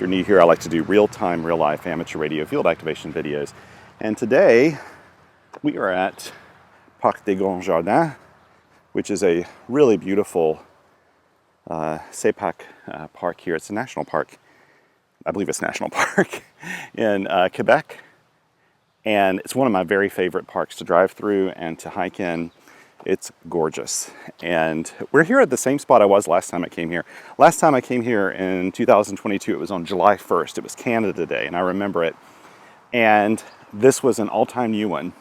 If you're new here, I like to do real-time, real-life amateur radio field activation videos. And today, we are at Parc des Grands-Jardins, which is a really beautiful CEPAC park here. It's a national park. I believe it's national park in Quebec. And it's one of my very favorite parks to drive through and to hike in. It's gorgeous. And we're here at the same spot I was last time I came here. Last time I came here in 2022, it was on July 1st. It was Canada Day, and I remember it. And this was an all-time new one.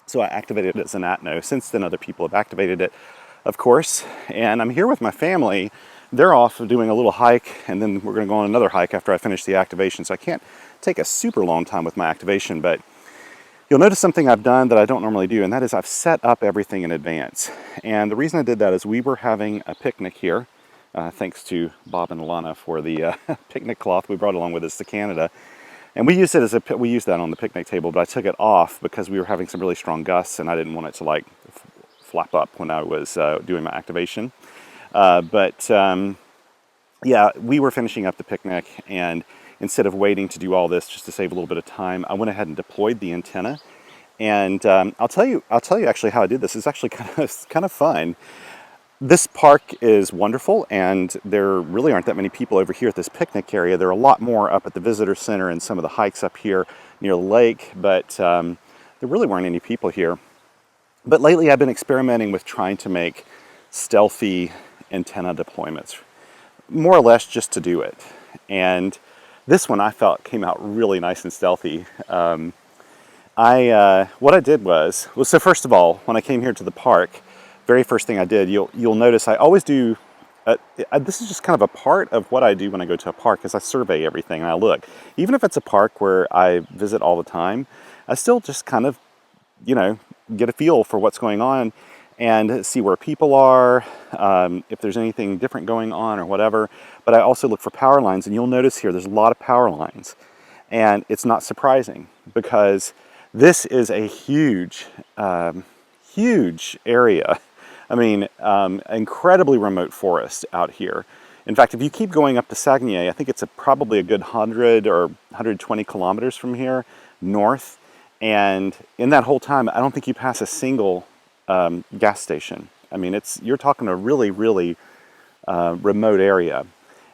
So I activated it as an atno. Since then, other people have activated it, of course. And I'm here with my family. They're off doing a little hike, and then we're going to go on another hike after I finish the activation. So I can't take a super long time with my activation, but you'll notice something I've done that I don't normally do, and that is I've set up everything in advance. And the reason I did that is we were having a picnic here, thanks to Bob and Alana for the picnic cloth we brought along with us to Canada. And we used it as we used that on the picnic table, but I took it off because we were having some really strong gusts, and I didn't want it to like flap up when I was doing my activation. Yeah, we were finishing up the picnic, and instead of waiting to do all this just to save a little bit of time, I went ahead and deployed the antenna. And I'll tell you actually how I did this. It's actually kind of fun. This park is wonderful, and there really aren't that many people over here at this picnic area. There are a lot more up at the visitor center and some of the hikes up here near the lake, but there really weren't any people here. But lately I've been experimenting with trying to make stealthy antenna deployments, more or less just to do it. And this one I felt came out really nice and stealthy. What I did was so first of all, when I came here to the park, very first thing I did, you'll notice I always do, this is just kind of a part of what I do when I go to a park, is I survey everything and I look. Even if it's a park where I visit all the time, I still just kind of, get a feel for what's going on and see where people are, if there's anything different going on or whatever. But I also look for power lines, and you'll notice here there's a lot of power lines. And it's not surprising, because this is a huge, huge area. I mean, incredibly remote forest out here. In fact, if you keep going up to Saguenay, I think it's probably a good 100 or 120 kilometers from here north. And in that whole time, I don't think you pass a single gas station. I mean, you're talking a really, really remote area.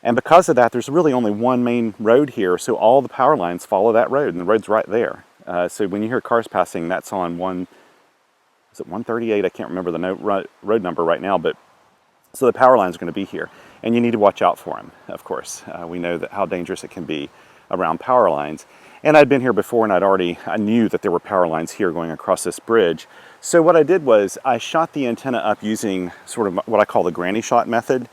And because of that, there's really only one main road here, so all the power lines follow that road, and the road's right there. So when you hear cars passing, that's on 138? I can't remember the road number right now, but so the power lines are going to be here, and you need to watch out for them, of course. We know how dangerous it can be around power lines. And I'd been here before, and I knew that there were power lines here going across this bridge. So what I did was I shot the antenna up using sort of what I call the granny shot method.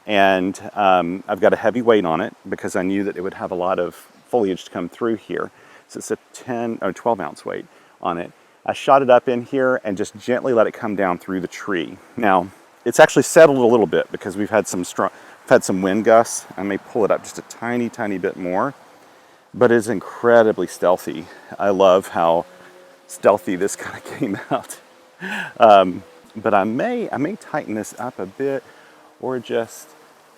And I've got a heavy weight on it because I knew that it would have a lot of foliage to come through here. So it's a 12 ounce weight on it. I shot it up in here and just gently let it come down through the tree. Now, it's actually settled a little bit because we've had some wind gusts. I may pull it up just a tiny, tiny bit more, but it's incredibly stealthy. I love how stealthy this kind of came out. But I may tighten this up a bit, or just,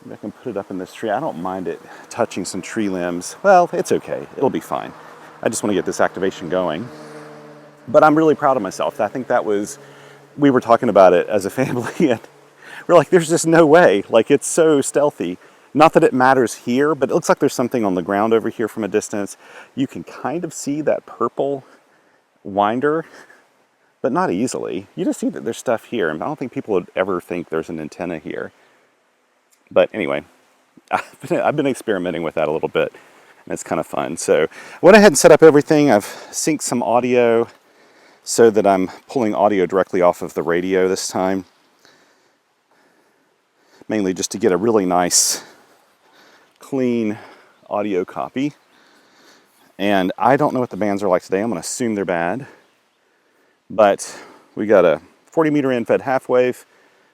maybe I can put it up in this tree. I don't mind it touching some tree limbs. Well, it's okay. It'll be fine. I just want to get this activation going. But I'm really proud of myself. I think we were talking about it as a family, and we're like, there's just no way. Like, it's so stealthy. Not that it matters here, but it looks like there's something on the ground over here from a distance. You can kind of see that purple winder, but not easily. You just see that there's stuff here, and I don't think people would ever think there's an antenna here. But anyway, I've been experimenting with that a little bit, and it's kind of fun. So I went ahead and set up everything. I've synced some audio so that I'm pulling audio directly off of the radio this time, mainly just to get a really nice, clean audio copy. And I don't know what the bands are like today. I'm going to assume they're bad. But we got a 40 meter in-fed half wave,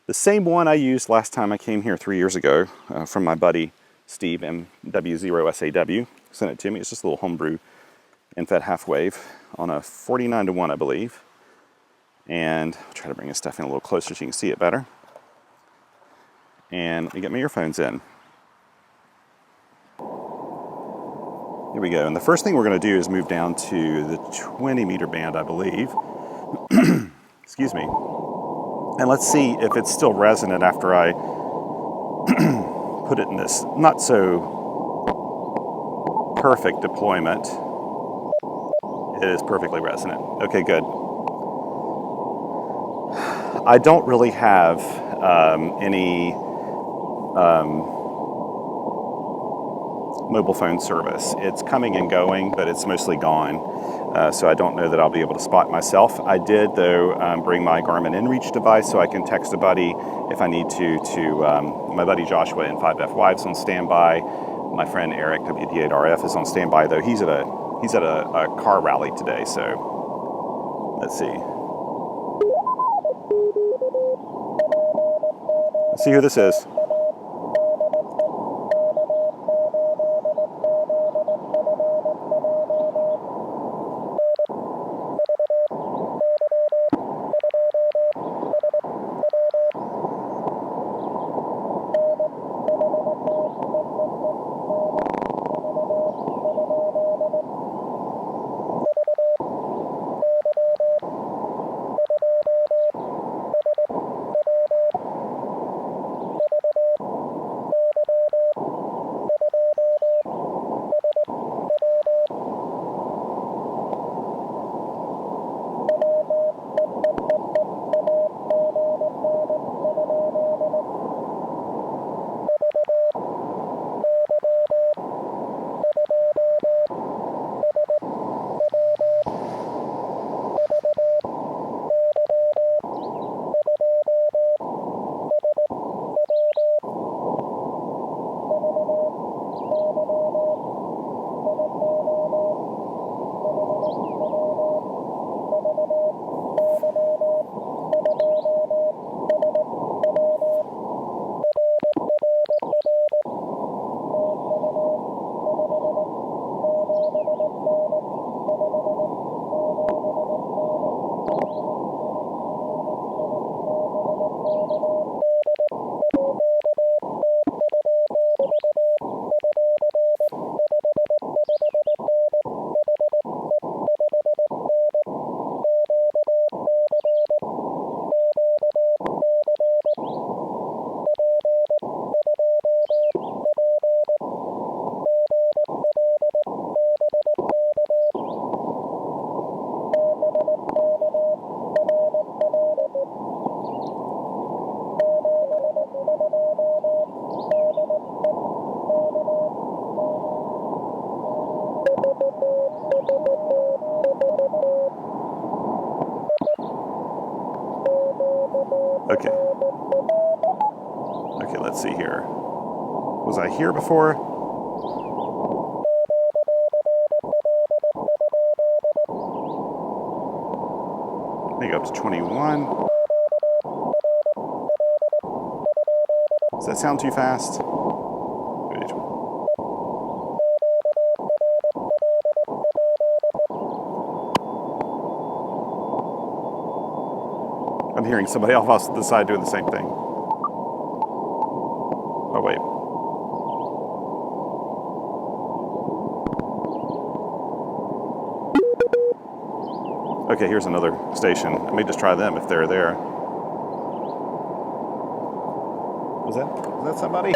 the same one I used last time I came here 3 years ago from my buddy Steve, MW0SAW. Sent it to me. It's just a little Homebrew in-fed half wave on a 49-to-1, I believe. And I'll try to bring this stuff in a little closer so you can see it better. And let me get my earphones in. Here we go. And the first thing we're going to do is move down to the 20 meter band, I believe. Excuse me. And let's see if it's still resonant after I put it in this not so perfect deployment. It is perfectly resonant. Okay, good. I don't really have any mobile phone service. It's coming and going, but it's mostly gone. So I don't know that I'll be able to spot myself. I did, though, bring my Garmin InReach device so I can text a buddy if I need to my buddy Joshua in 5FY is on standby. My friend Eric, WD8RF, is on standby, though he's at a car rally today, so let's see. Let's see who this is. Okay. Okay, let's see here. Was I here before? I think up to 21. Does that sound too fast? I'm hearing somebody else off the side doing the same thing. Oh, wait. Okay, here's another station. Let me just try them if they're there. Was that somebody?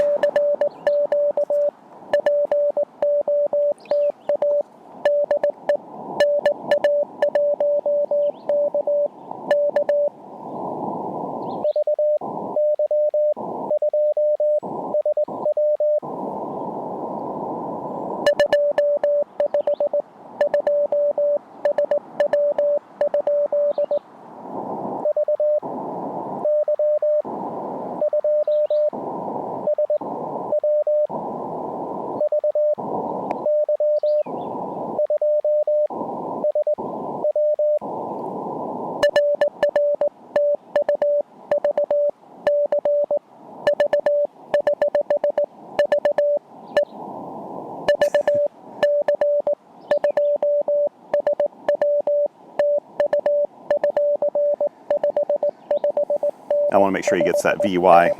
I want to make sure he gets that VY.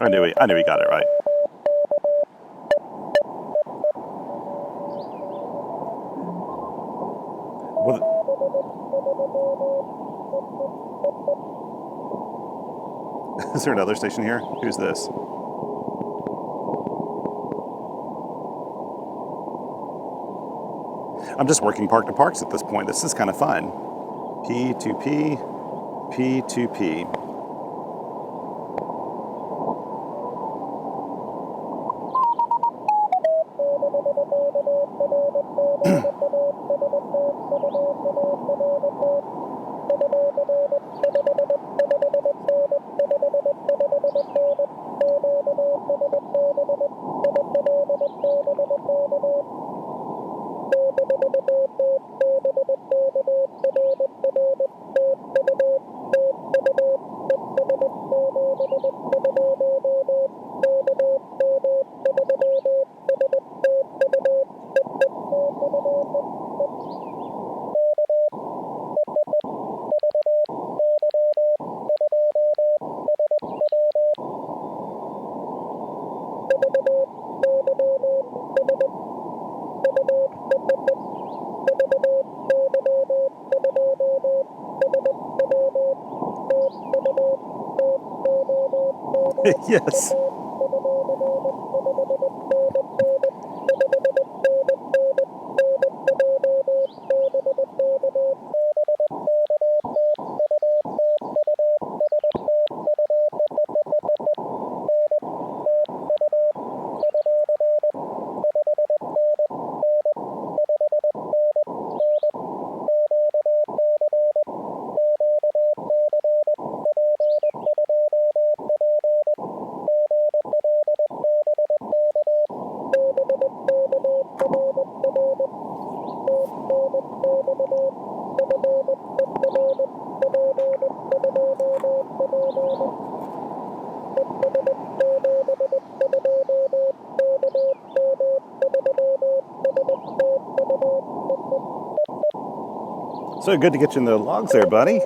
I knew he got it right. Well, is there another station here? Who's this? I'm just working park to parks at this point. This is kind of fun. P2P, P2P. Yes. So good to get you in the logs there, buddy.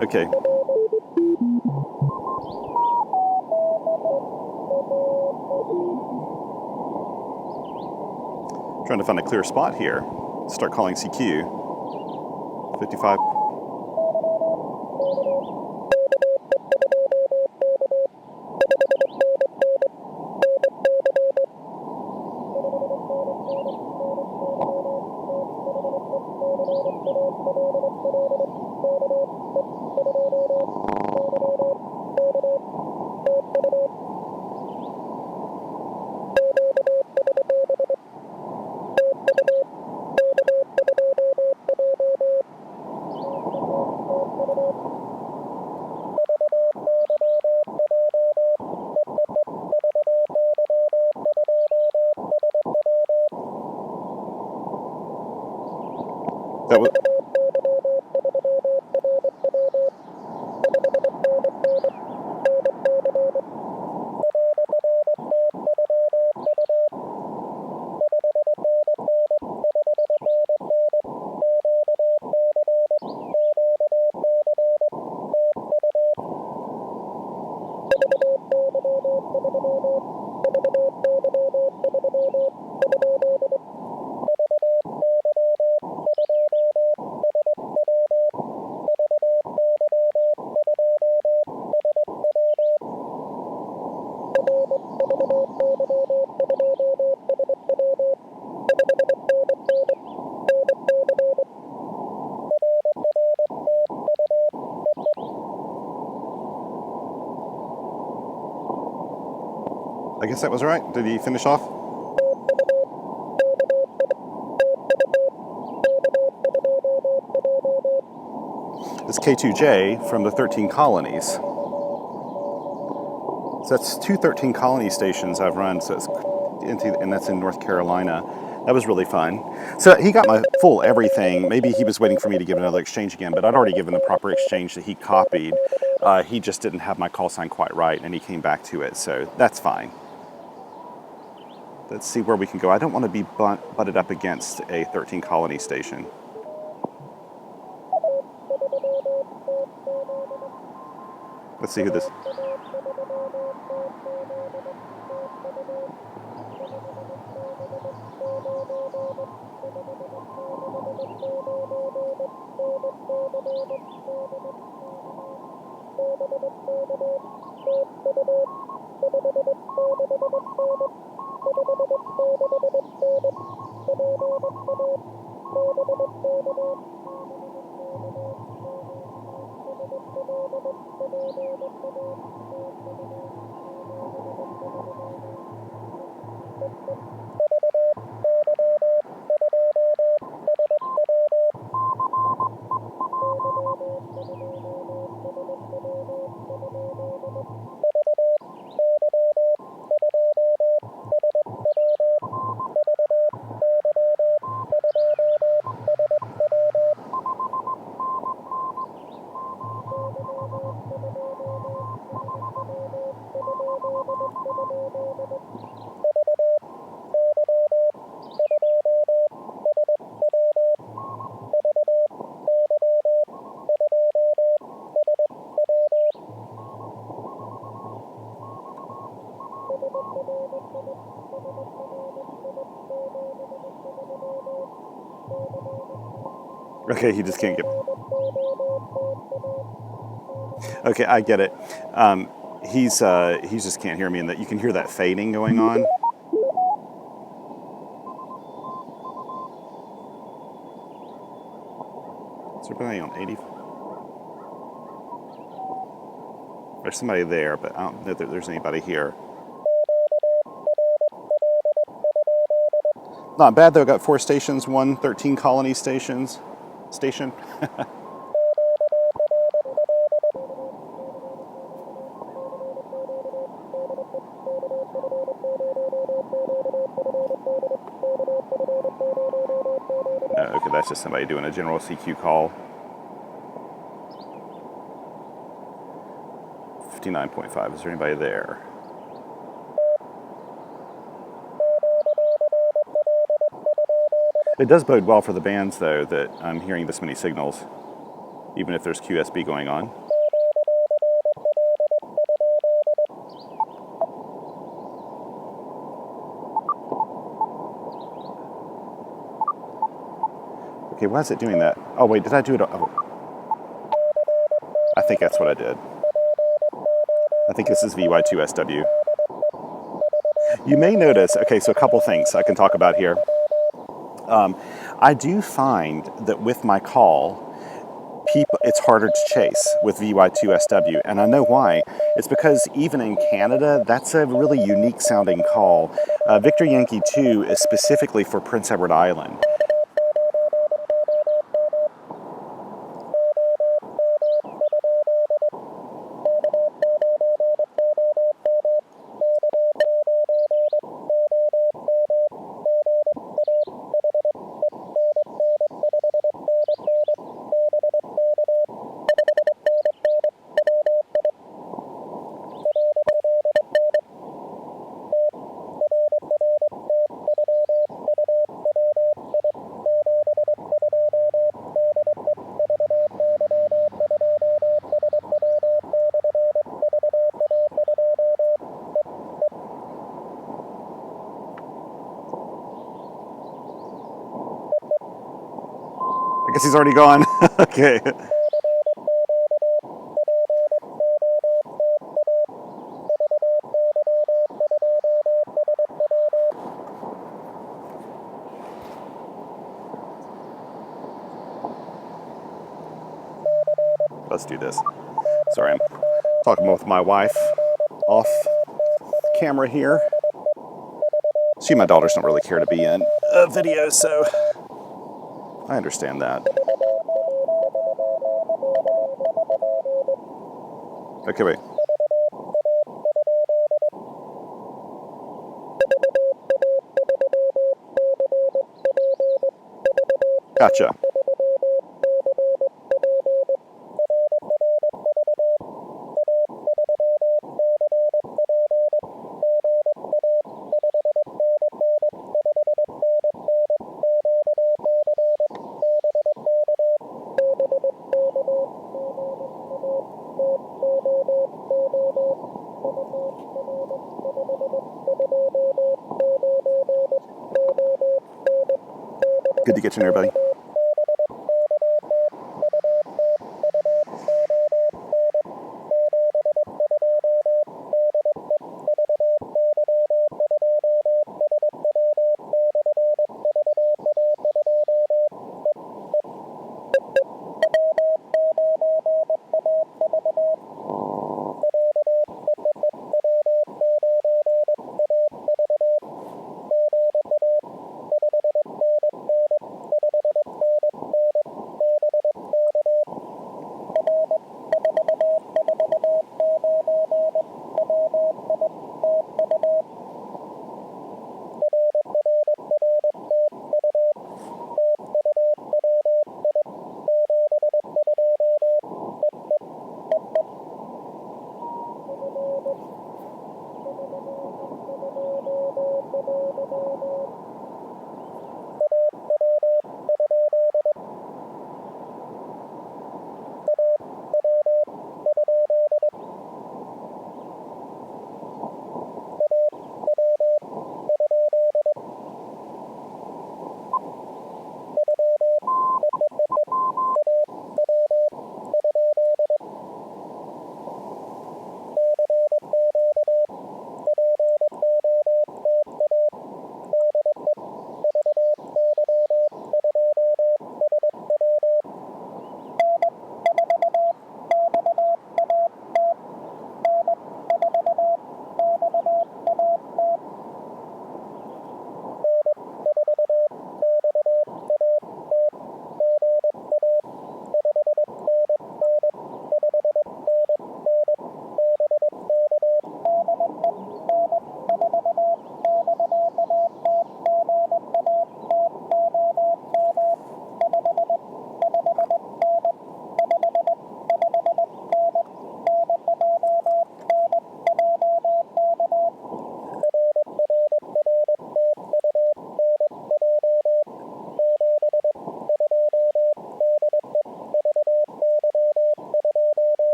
Okay. Trying to find a clear spot here. Start calling CQ. 55. That was. I guess that was right. Did he finish off? It's K2J from the 13 colonies. So that's 2 13 colony stations I've run, so it's and that's in North Carolina. That was really fun. So he got my full everything. Maybe he was waiting for me to give another exchange again, but I'd already given the proper exchange that he copied. He just didn't have my call sign quite right, and he came back to it, so that's fine. Let's see where we can go. I don't want to be butted up against a 13 colony station. Let's see who this. Okay, he just can't get. Okay, I get it. He's just can't hear me, and that you can hear that fading going on. Is there anybody on 80? There's somebody there, but I don't know that there's anybody here. Not bad though. Got 4 stations, 13 colony station. Okay, that's just somebody doing a general CQ call. 59.5. Is there anybody there? It does bode well for the bands, though, that I'm hearing this many signals, even if there's QSB going on. Okay, why is it doing that? Oh, wait, did I do it? Oh. I think that's what I did. I think this is VY2SW. You may notice, okay, so a couple things I can talk about here. I do find that with my call, it's harder to chase with VY2SW, and I know why. It's because even in Canada, that's a really unique sounding call. Victor Yankee 2 is specifically for Prince Edward Island. I guess he's already gone. Okay. Let's do this. Sorry, I'm talking with my wife off camera here. She and my daughters don't really care to be in a video, so I understand that. Okay, wait. Gotcha. Good to get you in there, buddy.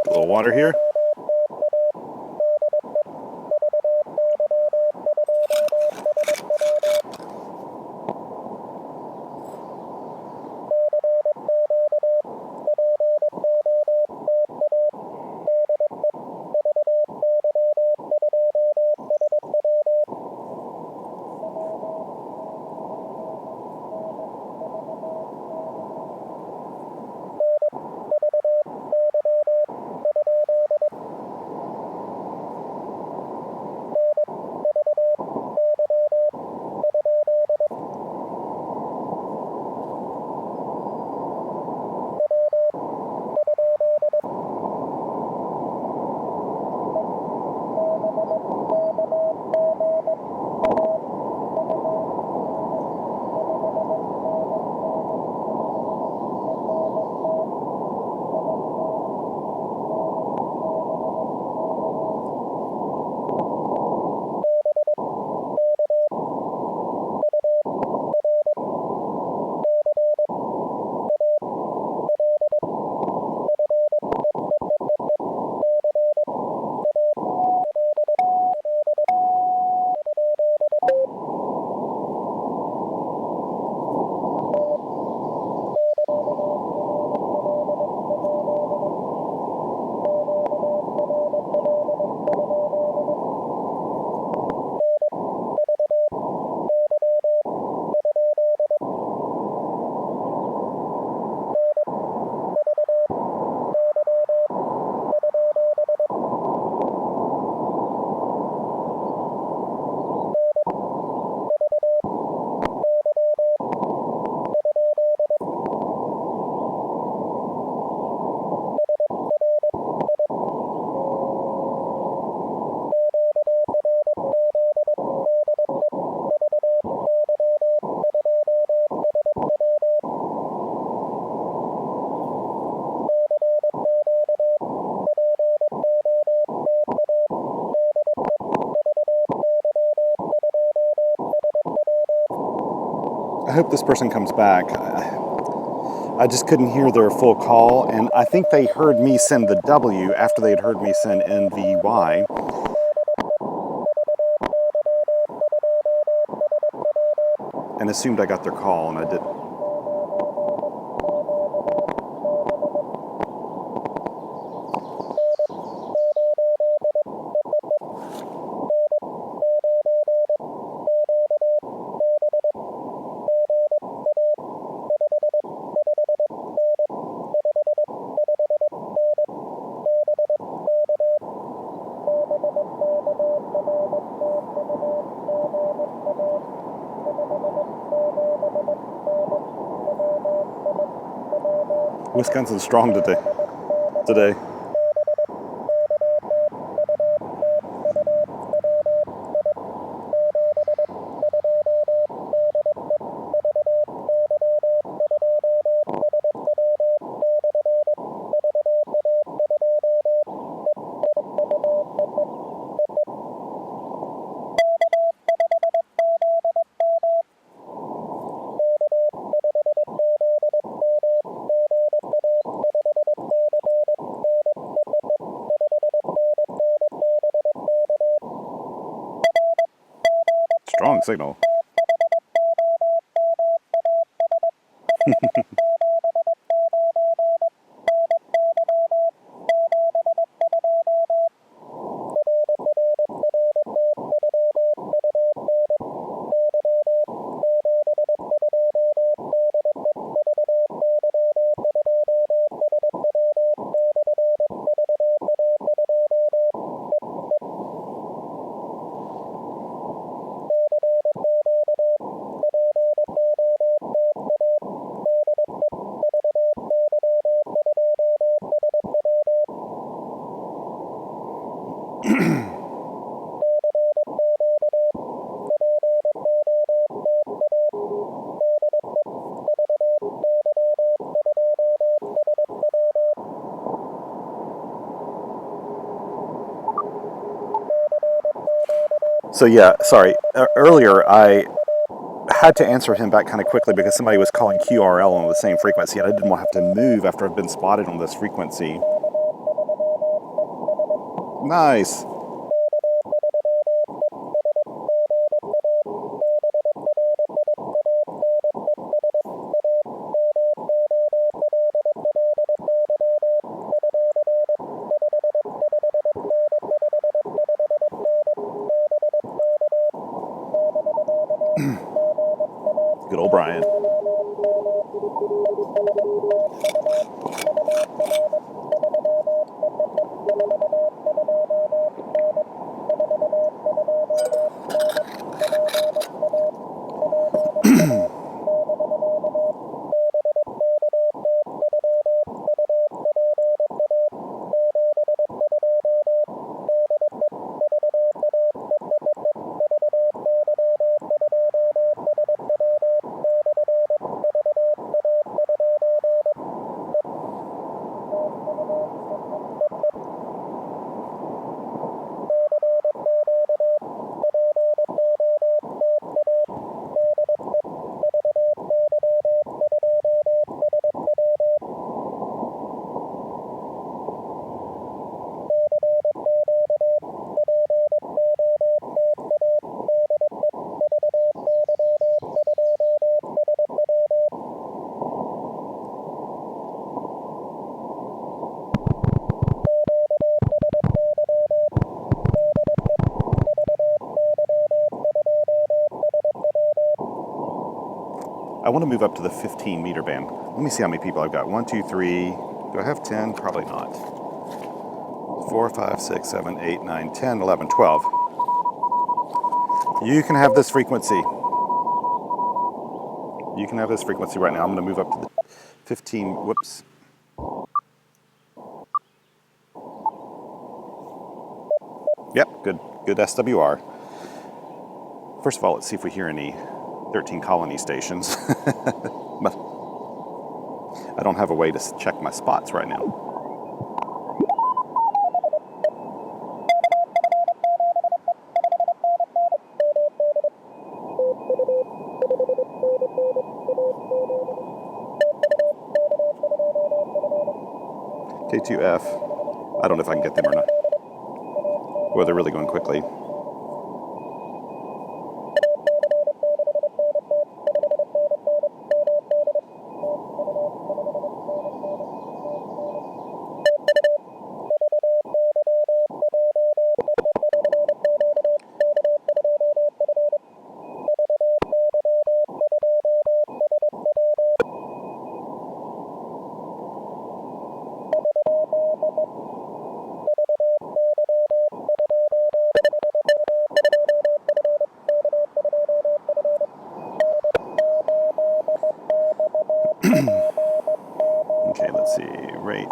A little water here. I hope this person comes back. I just couldn't hear their full call, and I think they heard me send the W after they had heard me send NVY. And assumed I got their call, and I didn't. Wisconsin's strong today. Strong signal. So yeah, sorry. Earlier I had to answer him back kind of quickly because somebody was calling QRL on the same frequency, and I didn't want to have to move after I've been spotted on this frequency. Nice. Good old Brian. I want to move up to the 15 meter band. Let me see how many people I've got. 1, 2, 3. Do I have 10? Probably not. 4, 5, 6, 7, 8, 9, 10, 11, 12. You can have this frequency. You can have this frequency right now. I'm going to move up to the 15. Whoops. Yep, good SWR. First of all, let's see if we hear any 13 colony stations. But I don't have a way to check my spots right now. K2F. I don't know if I can get them or not. Boy, they're really going quickly. Okay, let's see, rate.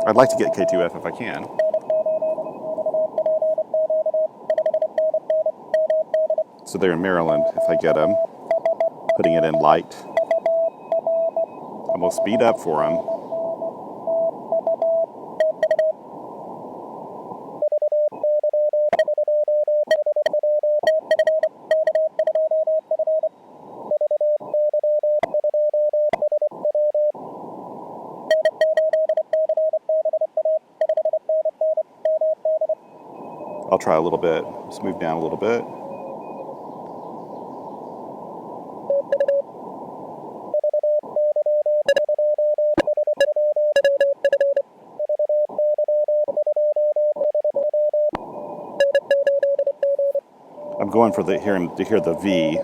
I'd like to get K2F if I can. So they're in Maryland, if I get them, putting it in light. I'm gonna speed up for them. I'll try a little bit. Just move down a little bit. I'm going for to hear the V.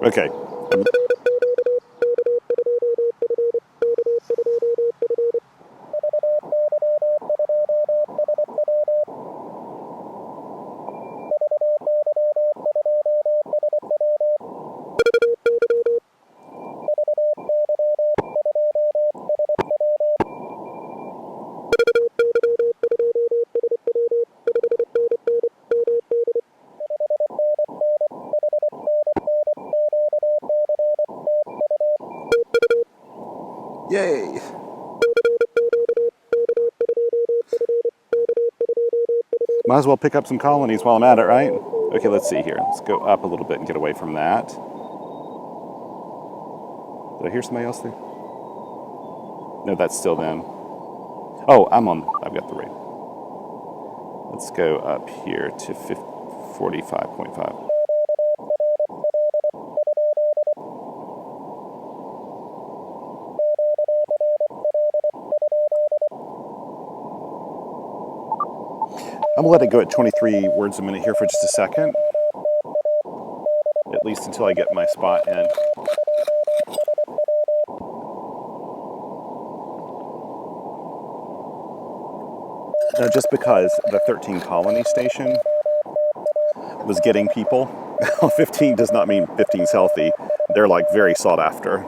Okay. Yay! Might as well pick up some colonies while I'm at it, right? Okay, let's see here. Let's go up a little bit and get away from that. Did I hear somebody else there? No, that's still them. Oh, I've got the rate. Let's go up here to 45.5. I'm gonna let it go at 23 words a minute here for just a second. At least until I get my spot in. Now, just because the 13 colony station was getting people, 15 does not mean 15's healthy. They're like very sought after.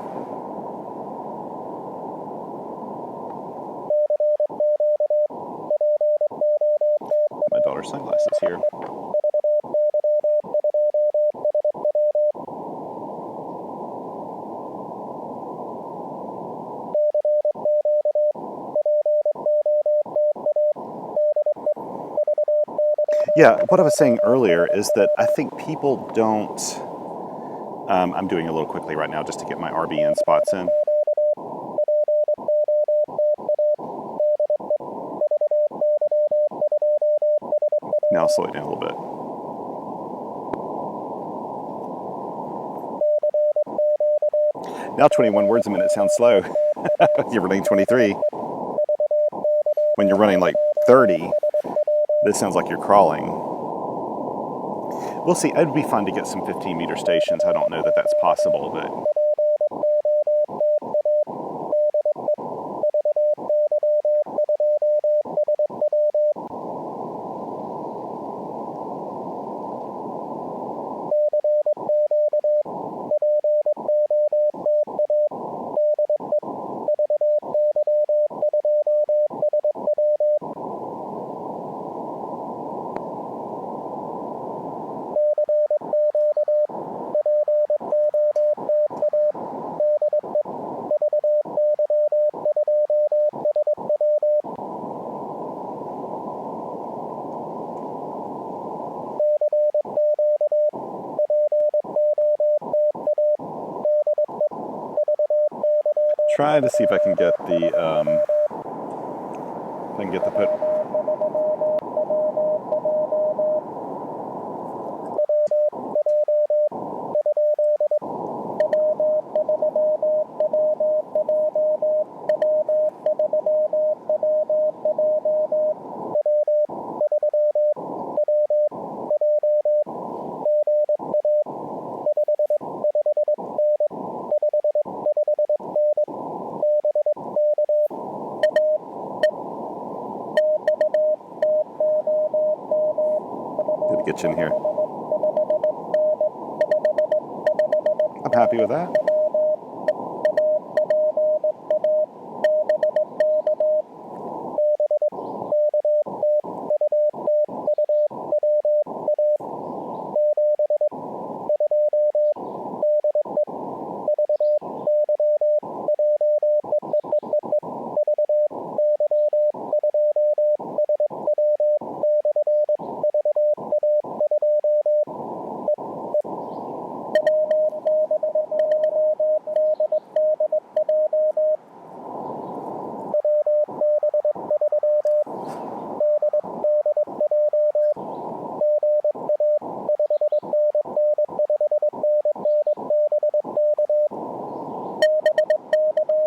My daughter's sunglasses here. Yeah, what I was saying earlier is that I think people don't, I'm doing a little quickly right now just to get my RBN spots in. Now I'll slow it down a little bit. Now 21 words a minute sounds slow. You're running 23. When you're running like 30, this sounds like you're crawling. We'll see. It'd be fun to get some 15-meter stations. I don't know that that's possible, but try to see if I can get the put. Did get you in here. I'm happy with that.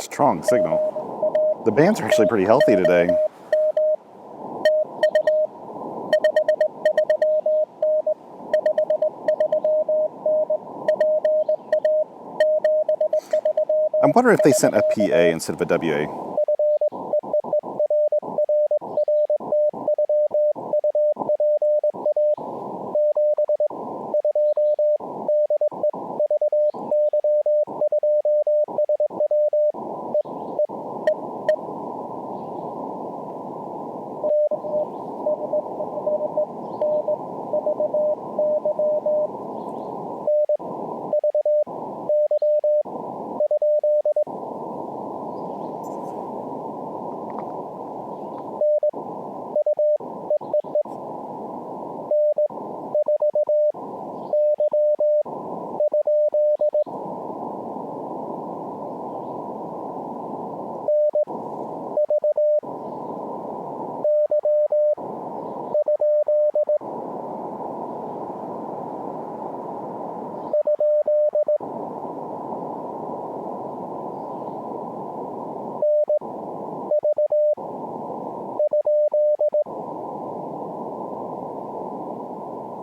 Strong signal. The bands are actually pretty healthy today. I'm wondering if they sent a PA instead of a WA.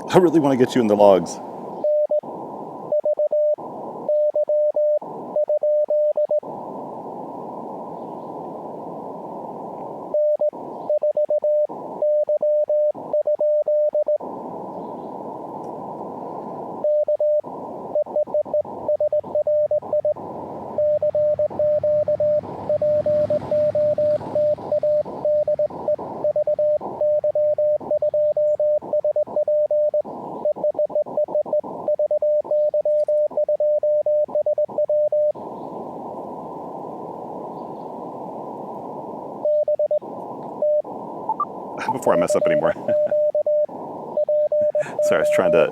I really want to get you in the logs. Before I mess up anymore. Sorry, I was trying to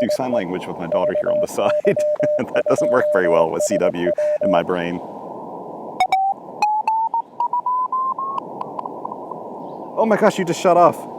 do sign language with my daughter here on the side. That doesn't work very well with CW in my brain. Oh my gosh, you just shut off.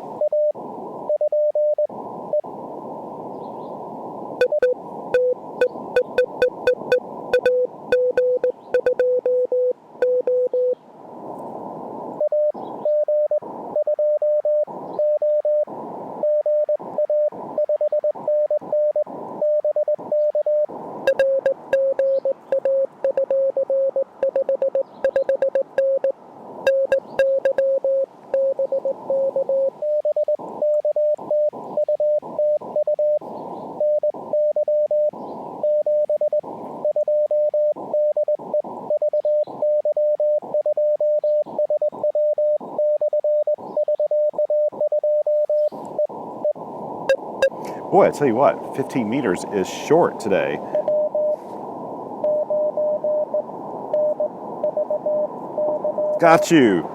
boy, I tell you what, 15 meters is short today. Got you.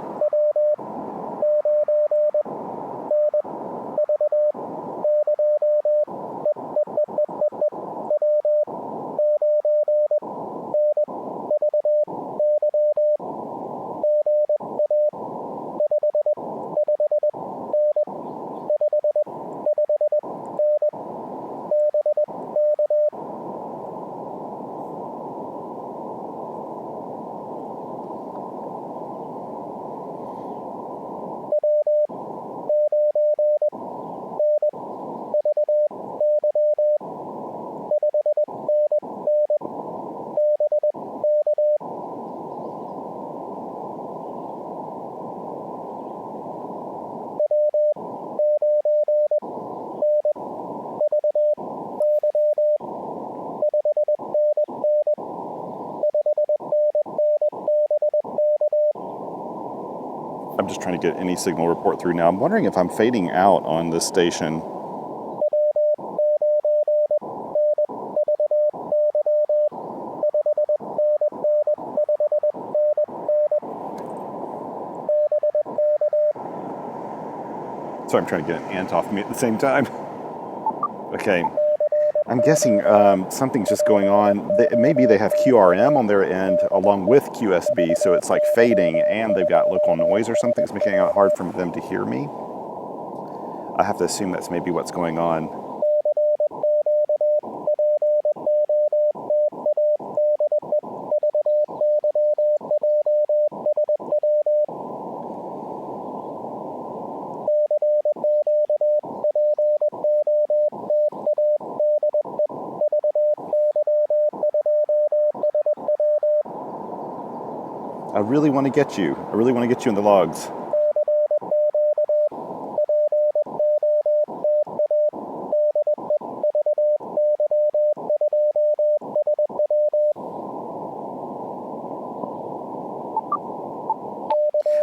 I'm just trying to get any signal report through now. I'm wondering if I'm fading out on this station. So I'm trying to get an ant off me at the same time. Okay, I'm guessing something's just going on. Maybe they have QRM on their end along with QSB, so it's like fading and they've got local noise or something. It's making it hard for them to hear me. I have to assume that's maybe what's going on. I really want to get you. I really want to get you in the logs.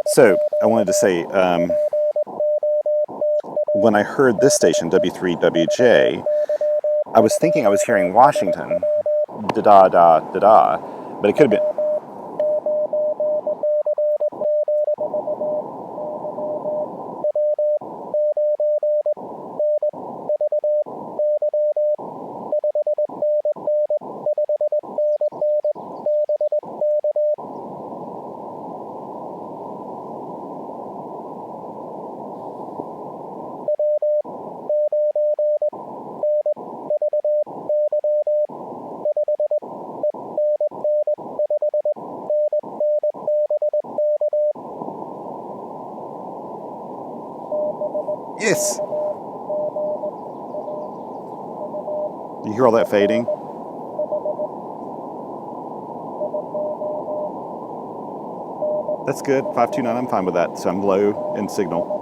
So I wanted to say, when I heard this station, W3WJ, I was thinking I was hearing Washington, da-da-da-da-da, but it could have been. Yes! You hear all that fading? That's good. 529, I'm fine with that. So I'm low in signal.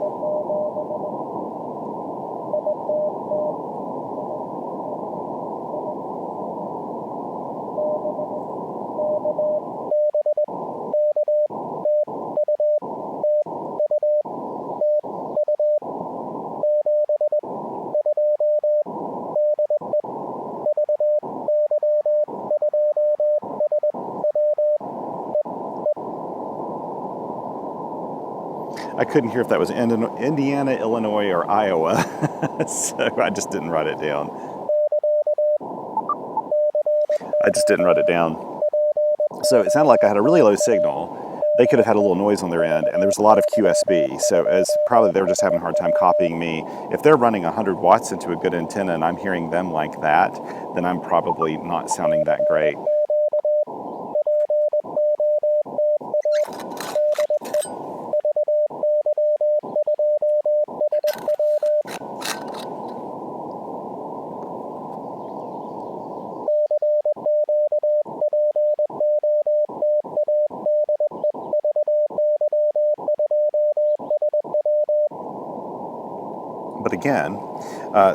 I couldn't hear if that was Indiana, Illinois, or Iowa, so I just didn't write it down. So it sounded like I had a really low signal. They could have had a little noise on their end, and there was a lot of QSB, so as probably they're just having a hard time copying me. If they're running 100 watts into a good antenna and I'm hearing them like that, then I'm probably not sounding that great. But again,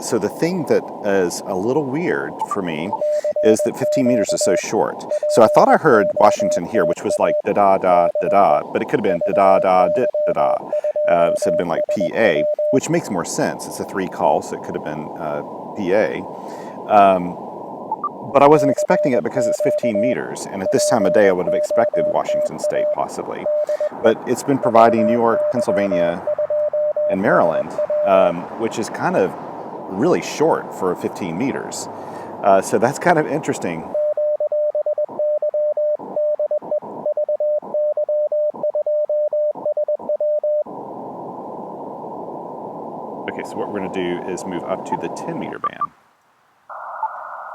so the thing that is a little weird for me is that 15 meters is so short. So I thought I heard Washington here, which was like da-da-da-da-da, but it could have been da-da-da-da-da. So it would have been like PA, which makes more sense. It's a 3 call, so it could have been PA. But I wasn't expecting it because it's 15 meters, and at this time of day I would have expected Washington State possibly. But it's been providing New York, Pennsylvania, and Maryland, which is kind of really short for 15 meters. So that's kind of interesting. Okay, so what we're going to do is move up to the 10-meter band.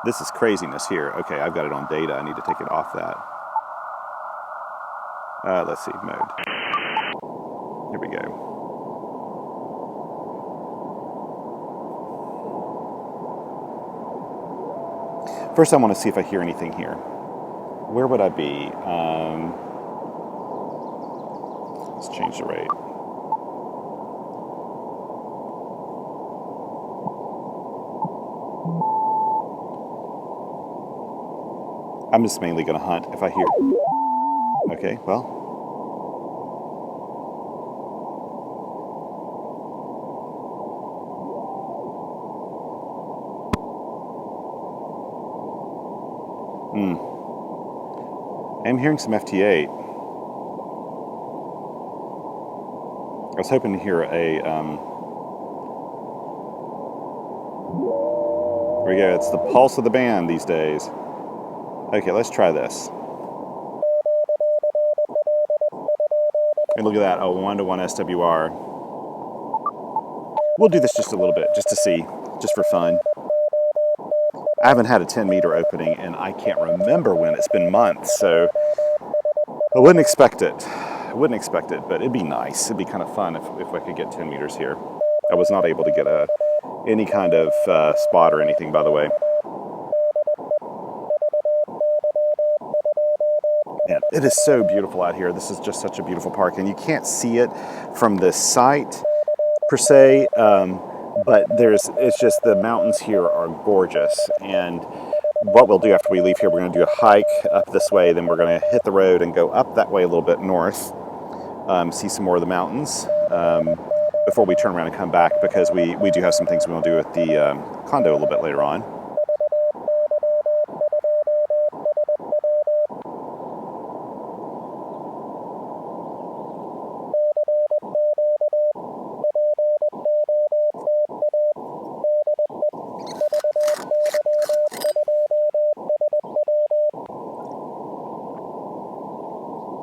This is craziness here. Okay, I've got it on data. I need to take it off that. Let's see, mode. Here we go. First, I want to see if I hear anything here. Where would I be? Let's change the rate. I'm just mainly going to hunt if I hear. Okay, well. I'm hearing some FT8. I was hoping to hear a. There we go. It's the pulse of the band these days. Okay, let's try this. And look at that, a 1-to-1 SWR. We'll do this just a little bit, just to see, just for fun. I haven't had a 10-meter opening, and I can't remember when. It's been months, so I wouldn't expect it. But it'd be nice. It'd be kind of fun if I could get 10 meters here. I was not able to get any kind of spot or anything, by the way. Man, it is so beautiful out here. This is just such a beautiful park, and you can't see it from the site per se, but it's just the mountains here are gorgeous. And what we'll do after we leave here, we're going to do a hike up this way, then we're going to hit the road and go up that way a little bit north, see some more of the mountains before we turn around and come back, because we do have some things we want to do with the condo a little bit later on.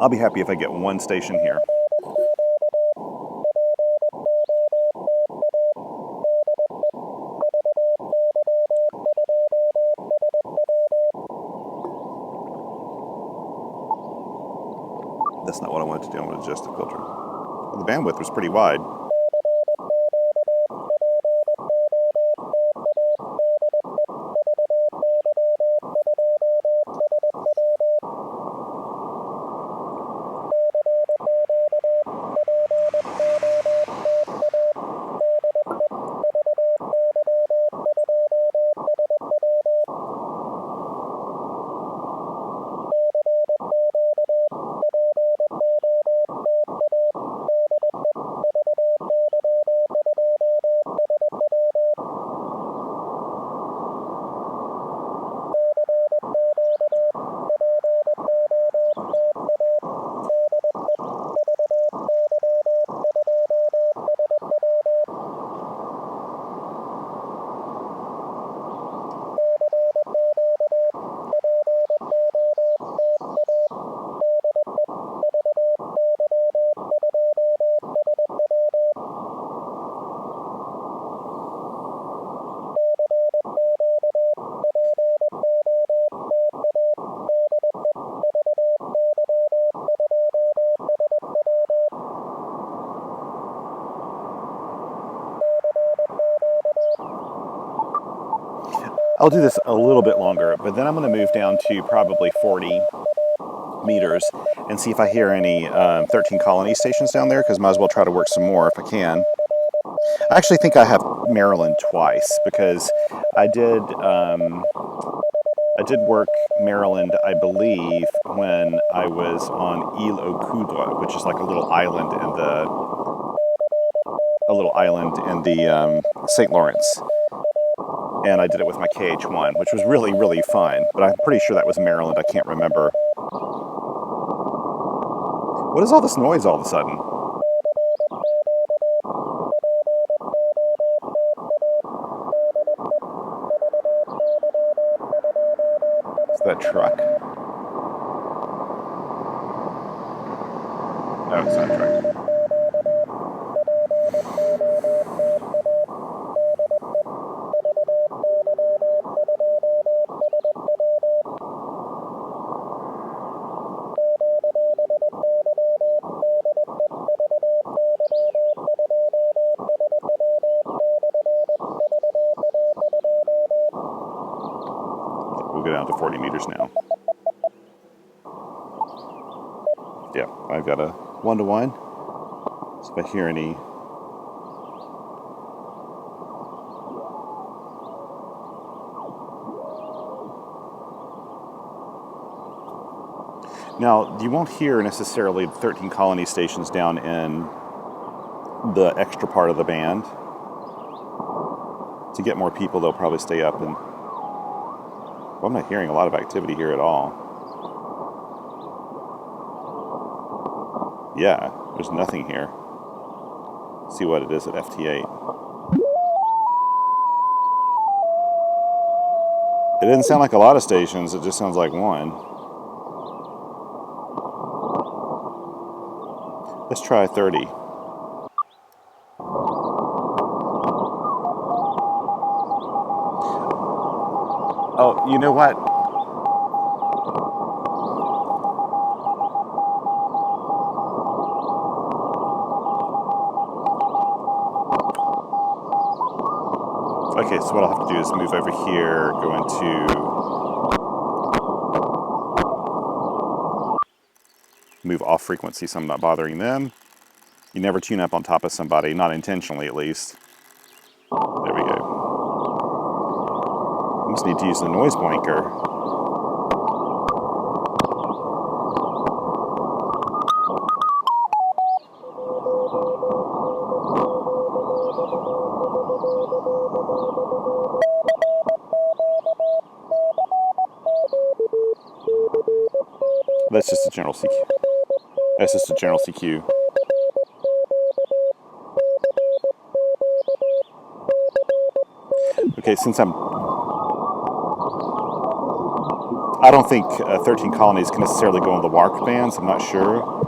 I'll be happy if I get one station here. That's not what I wanted to do. I wanted to adjust the filter. Well, the bandwidth was pretty wide. I'll do this a little bit longer, but then I'm going to move down to probably 40 meters and see if I hear any 13 colony stations down there, because might as well try to work some more if I can. I actually think I have Maryland twice, because I did work Maryland, I believe, when I was on Île aux Coudres, which is like a little island in the St. Lawrence. and I did it with my KH1, which was really, really fun. But I'm pretty sure that was Maryland. I can't remember. What is all this noise all of a sudden? Is that a truck? No, it's not a truck. We'll go down to 40 meters now. Yeah, I've got a 1-to-1. So if I hear any now, you won't hear necessarily the 13 colony stations down in the extra part of the band. To get more people, they'll probably stay up and... Well, I'm not hearing a lot of activity here at all. Yeah, there's nothing here. Let's see what it is at FT8. It didn't sound like a lot of stations, it just sounds like one. Let's try 30. Oh, you know what? Okay, so what I'll have to do is move over here, go into... move off frequency so I'm not bothering them. You never tune up on top of somebody, not intentionally at least. There we go. I almost need to use the noise blanker. That's just a general CQ. That's just a general CQ. Okay, since I don't think 13 colonies can necessarily go on the WARC bands, I'm not sure.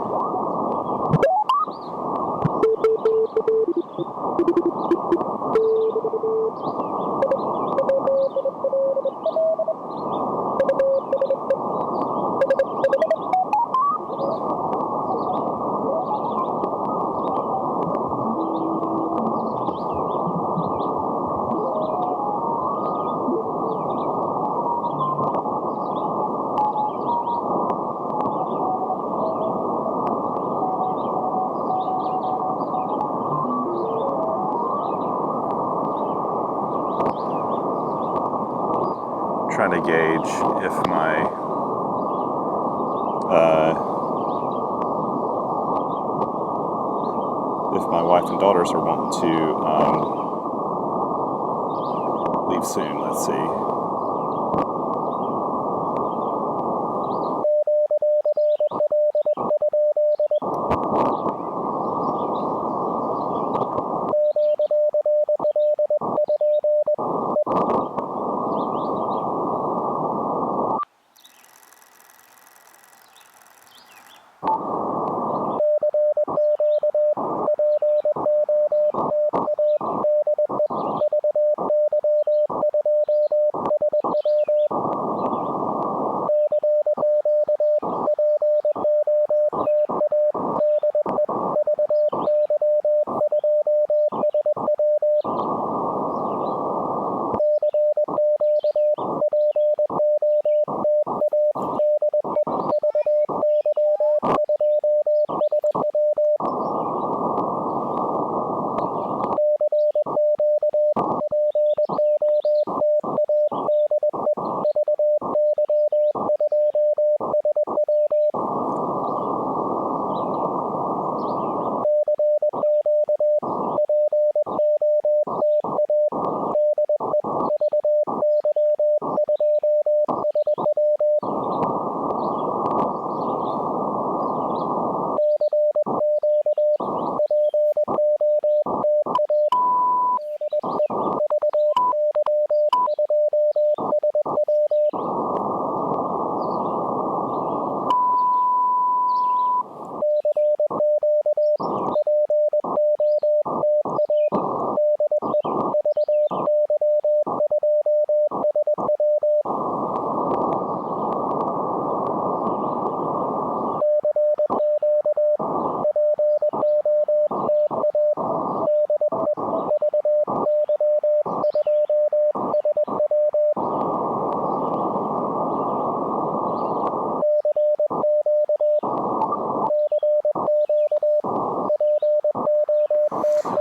Trying to gauge if my wife and daughters are wanting to leave soon. Let's see.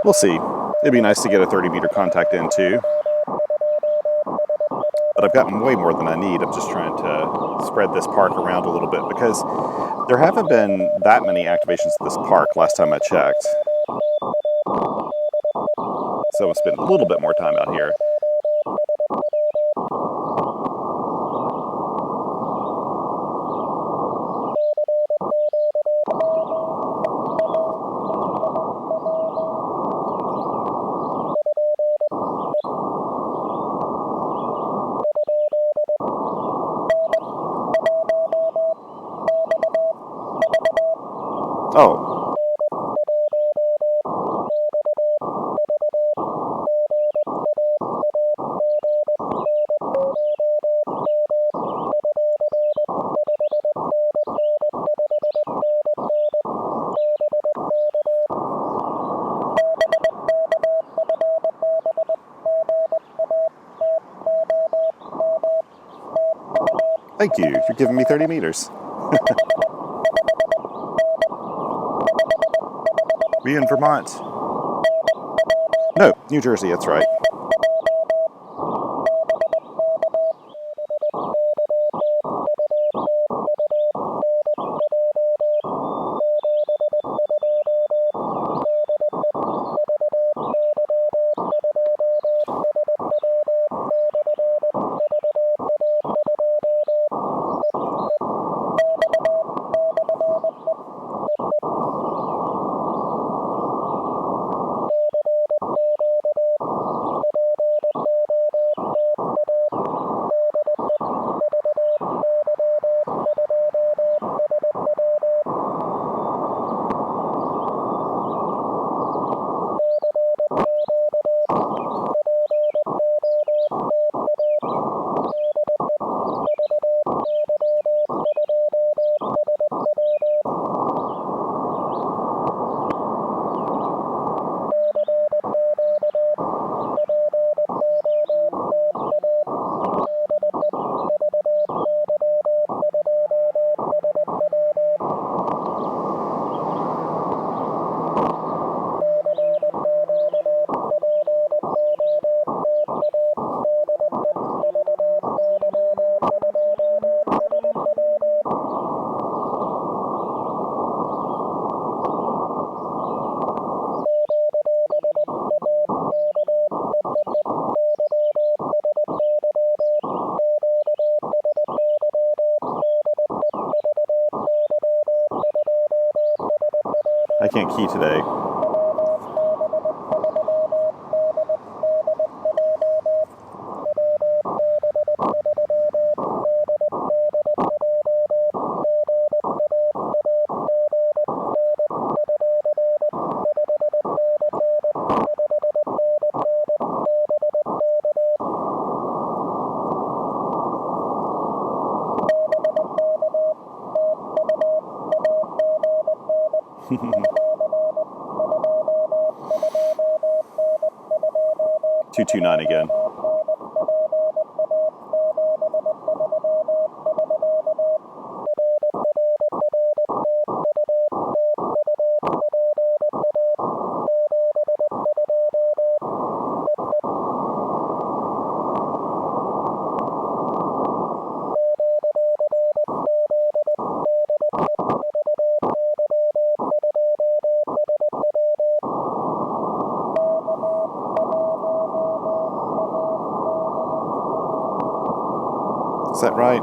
We'll see. It'd be nice to get a 30-meter contact in too. But I've gotten way more than I need. I'm just trying to spread this park around a little bit because there haven't been that many activations at this park last time I checked. So I'll spend a little bit more time out here. Oh. Thank you. You're giving me 30 meters. Were you in Vermont? No, New Jersey, that's right. I can't key today. $229 again. Is that right?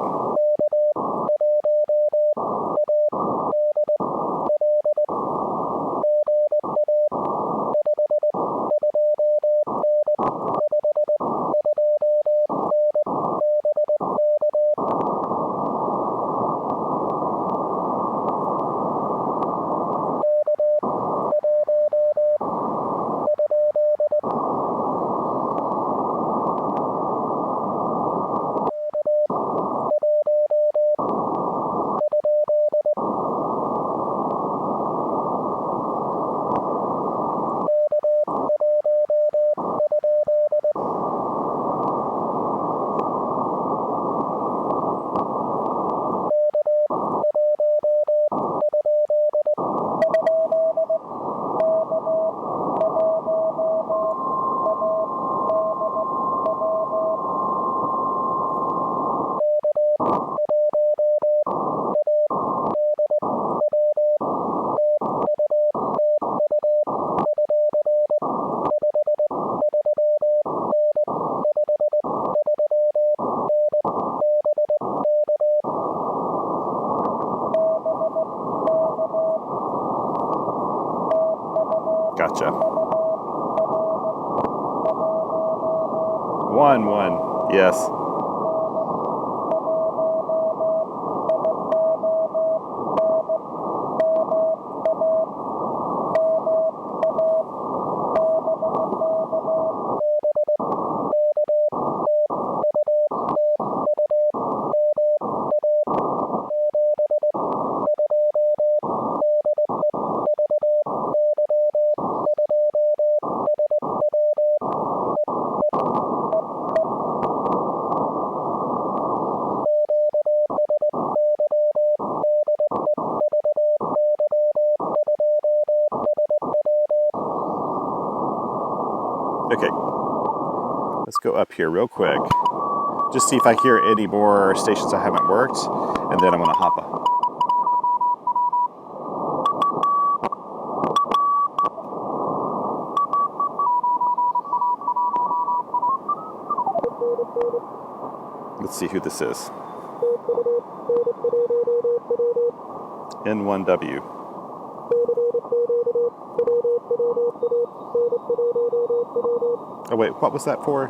1-1. Yes. Okay, let's go up here real quick. Just see if I hear any more stations I haven't worked, and then I'm gonna hop up. Let's see who this is. N1W. Oh wait, what was that for?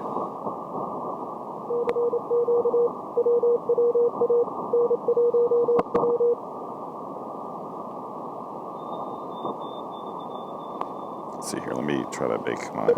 Let's see here, let me try to make mine.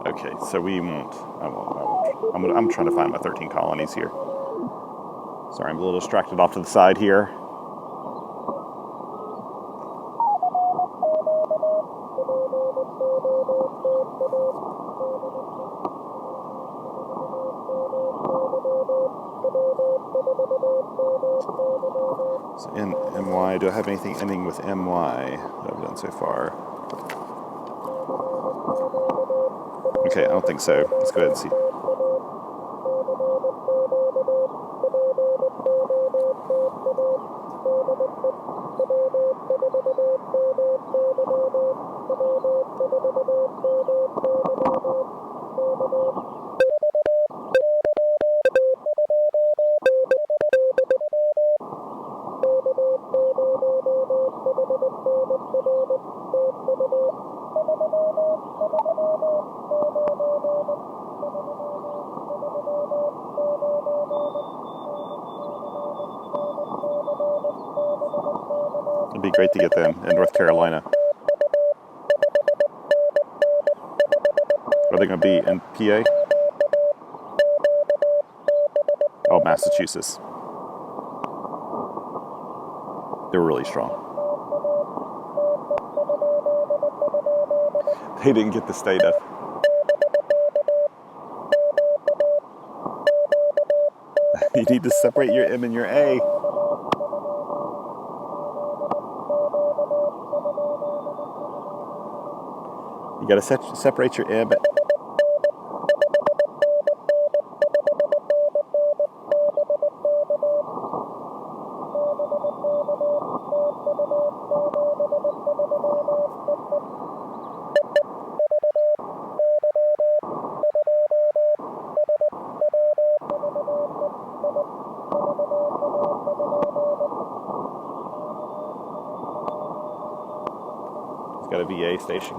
Okay, so we won't. I won't. I'm trying to find my 13 colonies here. Sorry, I'm a little distracted off to the side here. So in MY, do I have anything ending with MY that I've done so far? Okay, I don't think so. Let's go ahead and see. It'd be great to get them in North Carolina. Are they going to be in PA? Oh, Massachusetts. They're really strong. They didn't get the state of. You need to separate your M and your A. You got to separate your M. It's got a VA station.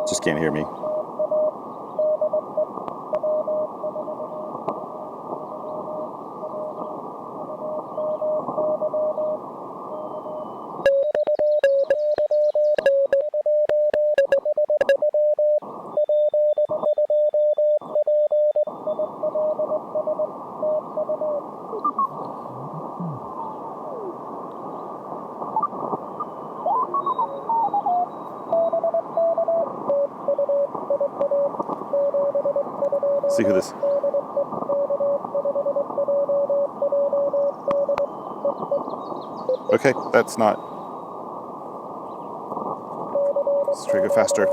Just can't hear me. See who this. Okay, that's not. Let's try to go faster.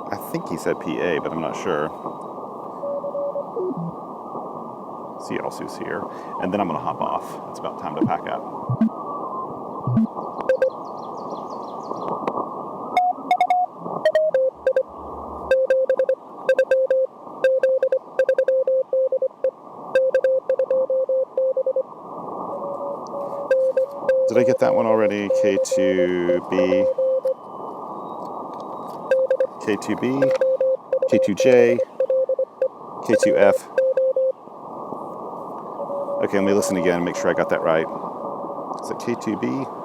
I think he said PA, but I'm not sure. See what else is here. And then I'm going to hop off. It's about time to pack up. Did I get that one already? K2B, K2B, K2J, K2F. Okay, let me listen again and make sure I got that right. Is it K2B?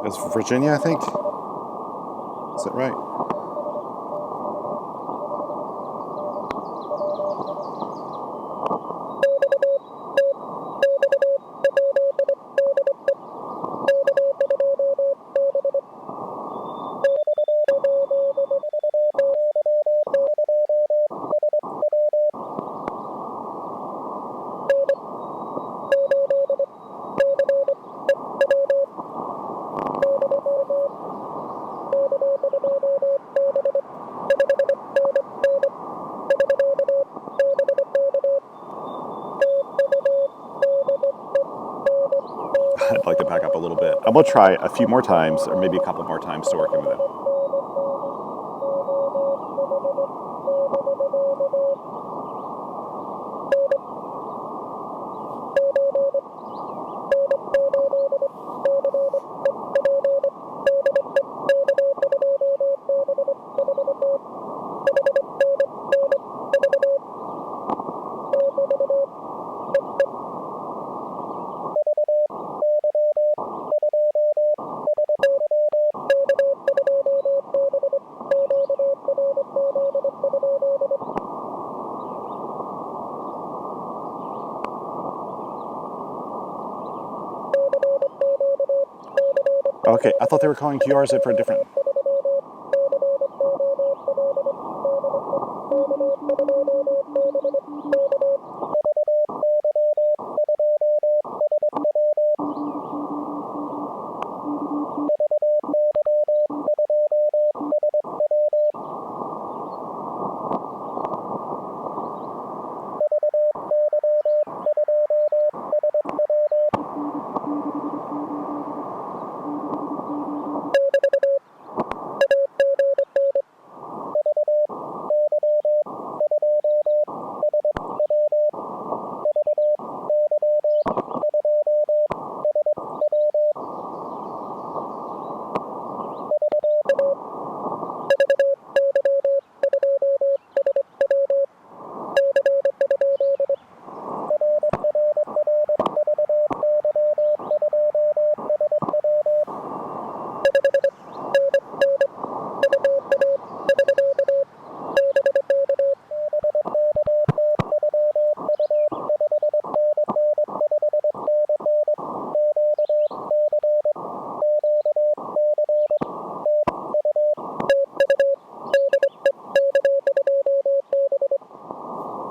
It's Virginia, I think. Is that right? I'd like to back up a little bit. I'm going to try a few more times, or maybe a couple more times to work in with it. Okay, I thought they were calling QRZ for a different.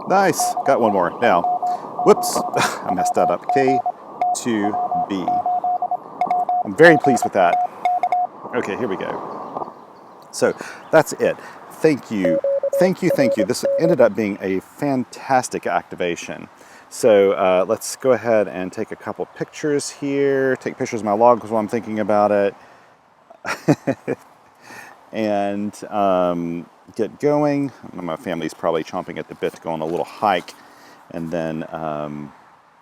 Nice, got one more. Now, whoops, I messed that up. K2B. I'm very pleased with that. Okay, here we go. So that's it. Thank you, thank you, thank you. This ended up being a fantastic activation. So let's go ahead and take a couple pictures here. Take pictures of my logs while I'm thinking about it. And get going. My family's probably chomping at the bit to go on a little hike. And then,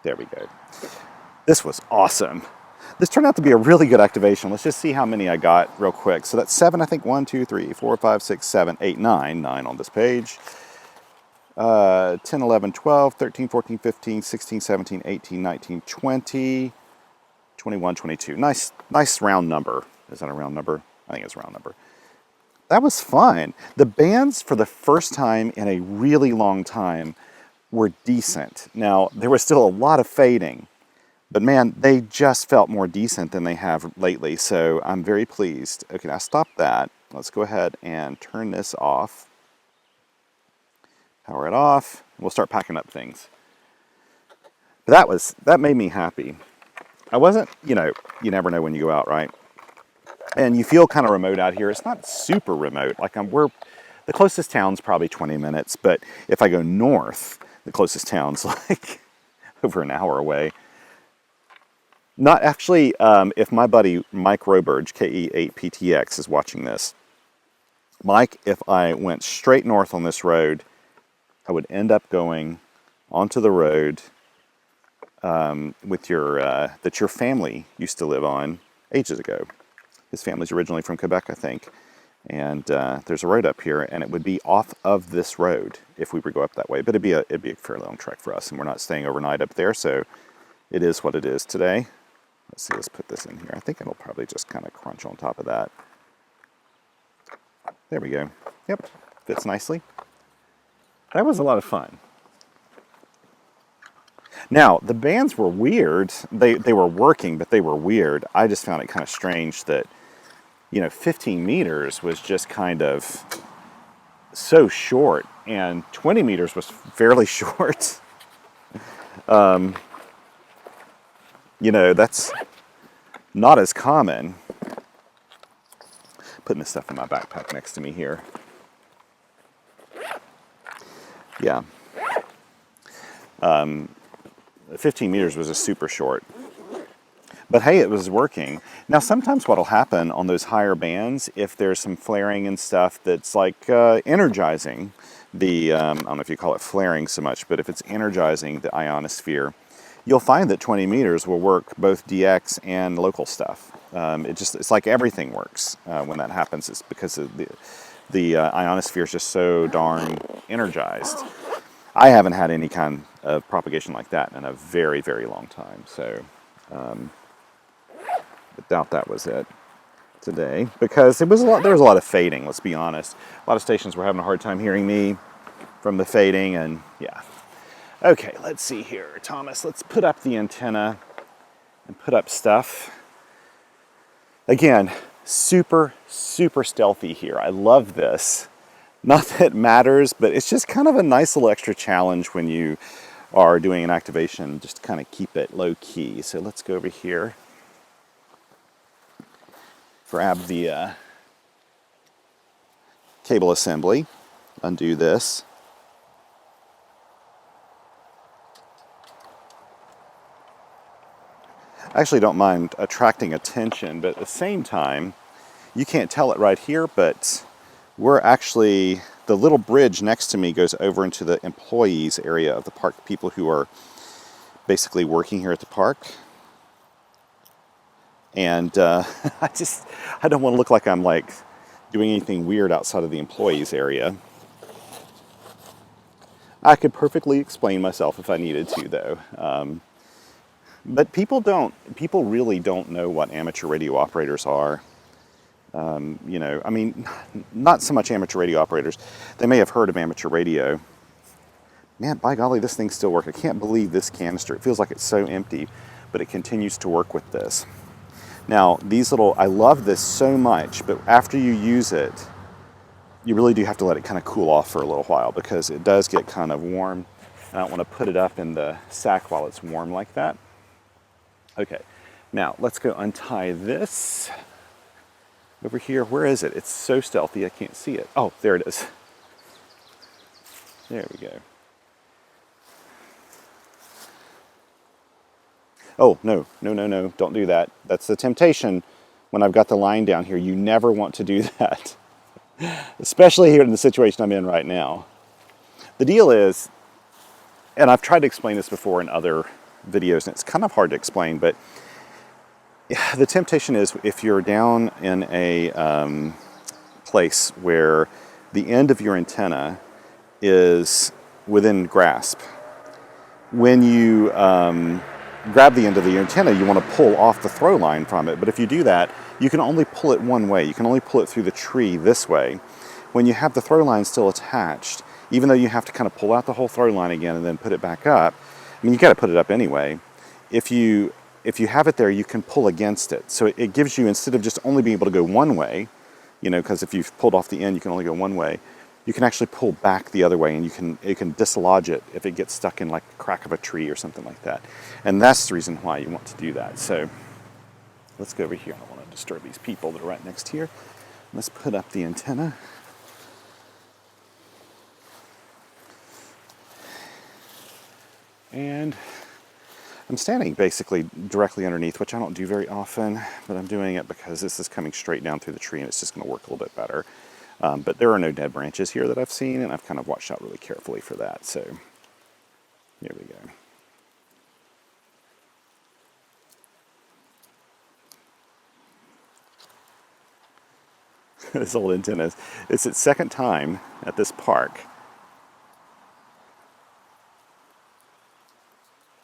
there we go. This was awesome. This turned out to be a really good activation. Let's just see how many I got real quick. So that's 7, I think. 1, 2, 3, 4, 5, 6, 7, 8, 9. 9 on this page. 10, 11, 12, 13, 14, 15, 16, 17, 18, 19, 20, 21, 22. Nice round number. Is that a round number? I think it's a round number. That was fun. The bands, for the first time in a really long time, were decent. Now, there was still a lot of fading, but man, they just felt more decent than they have lately, so I'm very pleased. Okay, now stop that. Let's go ahead and turn this off. Power it off. We'll start packing up things. But that made me happy. I wasn't, you never know when you go out, right? And you feel kind of remote out here. It's not super remote. Like the closest town's probably 20 minutes, but if I go north, the closest town's like over an hour away. Not actually, if my buddy Mike Roberge, KE8PTX, is watching this. Mike, if I went straight north on this road, I would end up going onto the road with that your family used to live on ages ago. His family's originally from Quebec, I think. And there's a road up here, and it would be off of this road if we were to go up that way. But it'd be a fairly long trek for us, and we're not staying overnight up there, so it is what it is today. Let's see, let's put this in here. I think it'll probably just kind of crunch on top of that. There we go. Yep, fits nicely. That was a lot of fun. Now, the bands were weird. They were working, but they were weird. I just found it kind of strange that 15 meters was just kind of so short, and 20 meters was fairly short. That's not as common. Putting this stuff in my backpack next to me here. Yeah. 15 meters was a super short. But hey, it was working. Now, sometimes what'll happen on those higher bands, if there's some flaring and stuff that's like energizing the, I don't know if you call it flaring so much, but if it's energizing the ionosphere, you'll find that 20 meters will work both DX and local stuff. It's like everything works when that happens. It's because of the ionosphere is just so darn energized. I haven't had any kind of propagation like that in a very, very long time. So I doubt that was it today, because there was a lot of fading, let's be honest. A lot of stations were having a hard time hearing me from the fading, and yeah. Okay, let's see here, Thomas. Let's put up the antenna and put up stuff. Again, super, super stealthy here. I love this. Not that it matters, but it's just kind of a nice little extra challenge when you are doing an activation, just to kind of keep it low key. So let's go over here, grab the cable assembly, undo this. I actually don't mind attracting attention, but at the same time, you can't tell it right here, but we're actually, the little bridge next to me goes over into the employees area of the park, people who are basically working here at the park. And I don't want to look like I'm like doing anything weird outside of the employees area. I could perfectly explain myself if I needed to, though. But people really don't know what amateur radio operators are. You know, I mean, not so much amateur radio operators. They may have heard of amateur radio. Man, by golly, this thing still works. I can't believe this canister. It feels like it's so empty, but it continues to work with this. Now, I love this so much, but after you use it, you really do have to let it kind of cool off for a little while because it does get kind of warm. I don't want to put it up in the sack while it's warm like that. Okay, now let's go untie this. Over here, where is it? It's so stealthy, I can't see it. Oh, there it is. There we go. Oh, no, don't do that. That's the temptation when I've got the line down here. You never want to do that, especially here in the situation I'm in right now. The deal is, and I've tried to explain this before in other videos, and it's kind of hard to explain, but the temptation is if you're down in a place where the end of your antenna is within grasp, when you grab the end of the antenna, you want to pull off the throw line from it. But if you do that, you can only pull it one way. You can only pull it through the tree this way. When you have the throw line still attached, even though you have to kind of pull out the whole throw line again and then put it back up, I mean, you got to put it up anyway. If you have it there, you can pull against it. So it gives you, instead of just only being able to go one way, you know, because if you've pulled off the end, you can only go one way, you can actually pull back the other way, and you can dislodge it if it gets stuck in like the crack of a tree or something like that. And that's the reason why you want to do that. So let's go over here. I don't want to disturb these people that are right next here. Let's put up the antenna. And I'm standing basically directly underneath, which I don't do very often, but I'm doing it because this is coming straight down through the tree and it's just going to work a little bit better. But there are no dead branches here that I've seen, and I've kind of watched out really carefully for that. So here we go. This old antenna, it's its second time at this park.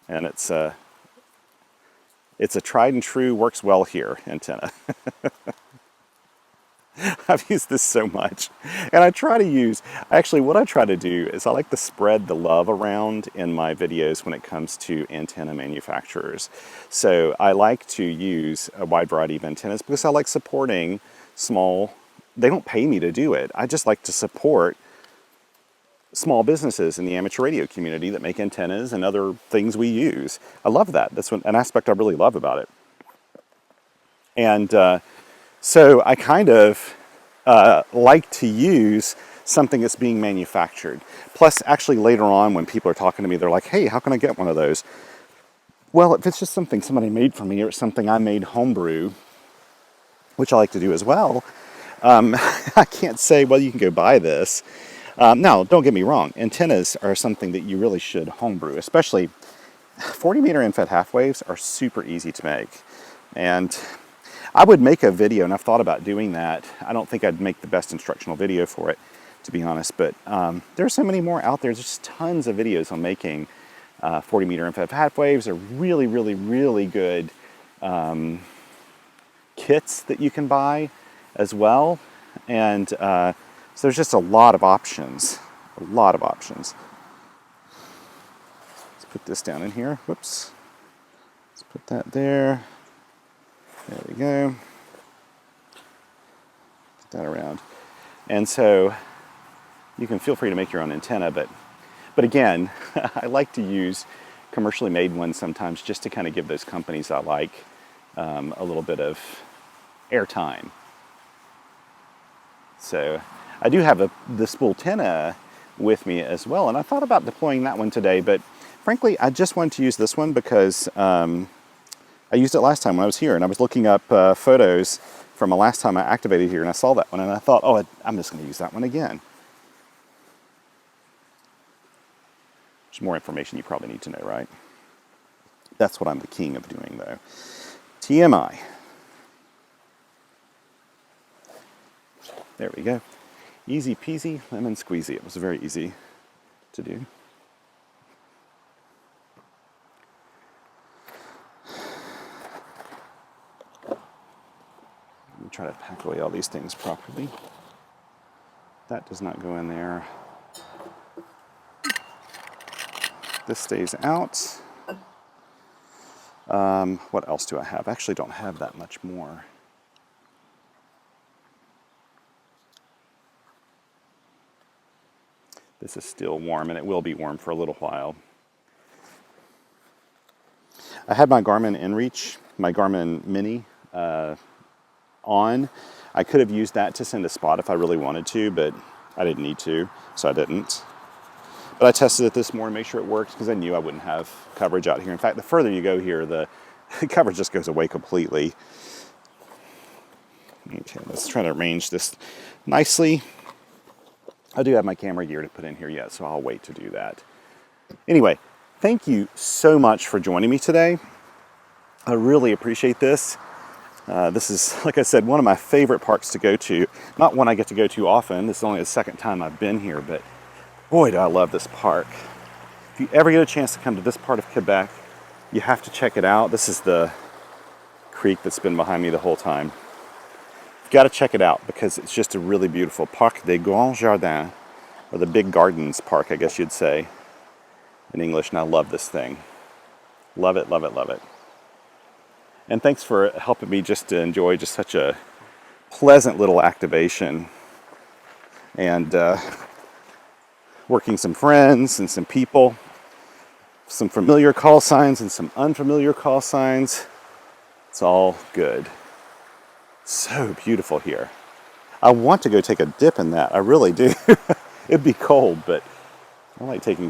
And it's a tried and true, works well here antenna. I've used this so much. And I try to use, actually what I try to do is I like to spread the love around in my videos when it comes to antenna manufacturers. So I like to use a wide variety of antennas because I like supporting small, they don't pay me to do it. I just like to support small businesses in the amateur radio community that make antennas and other things we use. I love that. That's an aspect I really love about it. And so I kind of like to use something that's being manufactured. Plus, actually later on when people are talking to me, they're like, hey, how can I get one of those? Well, if it's just something somebody made for me or it's something I made homebrew, which I like to do as well, I can't say, well, you can go buy this. Now, don't get me wrong. Antennas are something that you really should homebrew, especially 40 meter infed half waves are super easy to make. And I would make a video, and I've thought about doing that. I don't think I'd make the best instructional video for it, to be honest, but there are so many more out there. There's just tons of videos on making 40 meter infed half waves. They're really, really, really good kits that you can buy as well. And so there's just a lot of options, Let's put this down in here. Whoops. Let's put that there. There we go. Put that around. And so you can feel free to make your own antenna, but again, I like to use commercially made ones sometimes just to kind of give those companies I like a little bit of airtime. So I do have the spool antenna with me as well, and I thought about deploying that one today, but frankly, I just wanted to use this one because I used it last time when I was here, and I was looking up photos from the last time I activated here, and I saw that one, and I thought, oh, I'm just going to use that one again. There's more information you probably need to know, right? That's what I'm the king of doing, though. TMI. There we go. Easy peasy, lemon squeezy. It was very easy to do. Let me try to pack away all these things properly. That does not go in there. This stays out. What else do I have? I actually don't have that much more. This is still warm, and it will be warm for a little while. I had my Garmin InReach, my Garmin Mini on. I could have used that to send a spot if I really wanted to, but I didn't need to, so I didn't. But I tested it this morning, make sure it works, because I knew I wouldn't have coverage out here. In fact, the further you go here, the coverage just goes away completely. Okay, let's try to arrange this nicely. I do have my camera gear to put in here yet, so I'll wait to do that. Anyway, thank you so much for joining me today. I really appreciate this. This is, like I said, one of my favorite parks to go to. Not one I get to go to often. This is only the second time I've been here, but boy, do I love this park. If you ever get a chance to come to this part of Quebec, you have to check it out. This is the creek that's been behind me the whole time. You've got to check it out because it's just a really beautiful Parc des Grands-Jardins, or the Big Gardens Park, I guess you'd say in English, and I love this thing. Love it, love it, love it. And thanks for helping me just to enjoy just such a pleasant little activation. And working some friends and some people, some familiar call signs and some unfamiliar call signs. It's all good. So beautiful here. I want to go take a dip in that. I really do. It'd be cold, but I like taking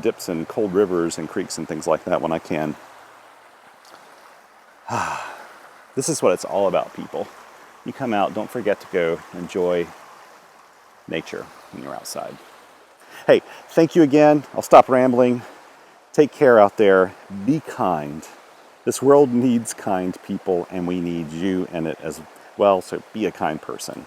dips in cold rivers and creeks and things like that when I can. This is what it's all about, people. You come out, don't forget to go enjoy nature when you're outside. Hey, thank you again. I'll stop rambling. Take care out there. Be kind. This world needs kind people, and we need you in it as well, so be a kind person.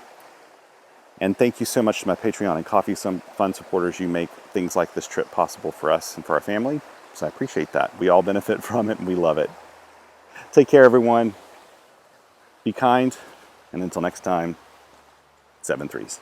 And thank you so much to my Patreon and Coffee Fund supporters. You make things like this trip possible for us and for our family, so I appreciate that. We all benefit from it, and we love it. Take care, everyone. Be kind, and until next time, 7 3s.